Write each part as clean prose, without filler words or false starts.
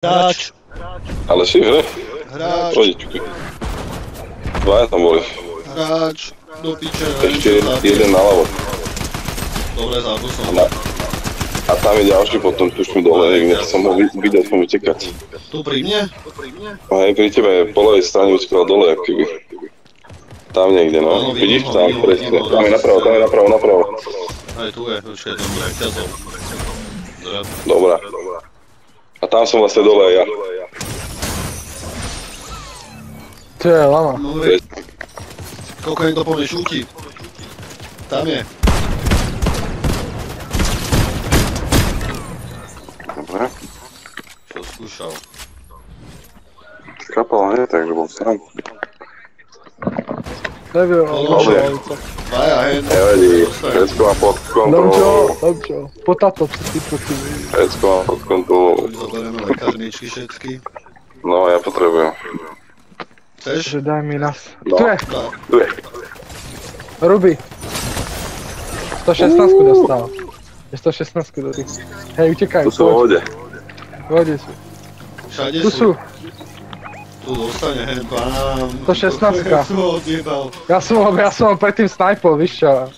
Hráč. Ale si v hre? Hráč. Podičky. Dvaja tam boli. Hráč. Do piče. Ešte jeden naľavo. Dobre, zabudol som. A tam je ďalší potom, tuším dole, niekde som ho videl som utekať. Tu pri mne? Hej, pri tebe po ľavej strane utekal dole, ako keby. Tam niekde, no. Áno, Vidíš vidím ho, tam, vidím ho, presne. vidím ho. Tam je napravo. Aj tu je, už je tam reťazov. Dobrá. A tam som vlastne dole aj ja. To je lama. Dobre. Koľko niekto po mne šúti? Tam je. Dobre. Čo skúšal? Kapal, nie? Takže bol sám. Neviem, Dobre. Dvaja, hen. Nevadí, všetko mám pod kontrolou. Dobčo, potáto, čo si počujú. Všetko mám pod kontrolou. Zoberieme lekárničky všetky. No, ja potrebujem. Chceš? Že daj mi nás. No. Tu je, Dá. Tu je. Ruby. 116 dostal. Je 116 do tých. Hej, utekaj. Tu sú v vode. V vode sú. Všade Tu sú. Tu dostane hen pán. 116. Ja som ho odjebal. Ja som ho predtým snajpol, víš čo?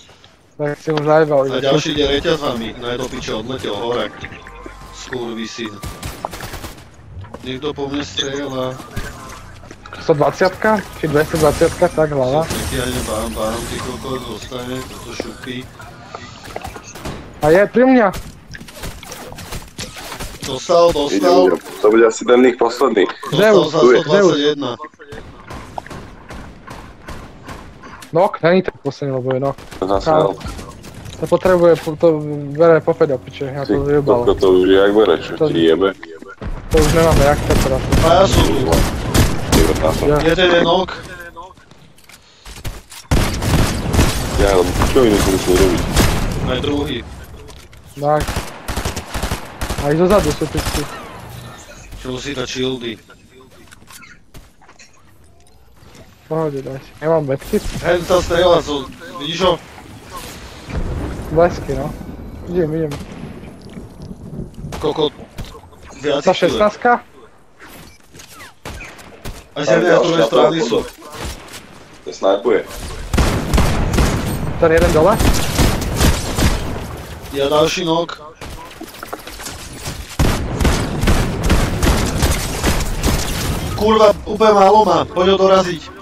Tak si mu zajebal. A ďalší ide reťazami. Na do piče odletel hore. Skurvisyn. Niekto po mne strieľa. 120-ka? Či 220-ka, tak hlava. Pritiahne bám, ty kokos, zostane, to šupí. A je pri mňa. Dostal. Idem. To bude asi ten nich posledný. Dostal za Tu je. 121. Nok, není to posledný, lebo je nok. Zase Kámo. To potrebuje, to bere poped do piče, ja to vyjebal. to už je jak bere, čo ti jebe. To už nemáme jak to teraz. A ja som tu. Ja. Jeden je nok. Ja, lebo čo mi musím robiť? Aj druhý. Tak. Aj zozadu sú tyčky. Čo si dať shieldy. Pohode, daj si. Nemám medkit? Hen sa strieľa, vidíš ho? Blesky, no. Idem. Koľko? Viac ich tu je. 116-ka? Aj z jednej a z druhej strany sú. To snajpuje. Ten jeden dole? Ja ďalší nok. Kurva, úplne málo má, poď ho doraziť.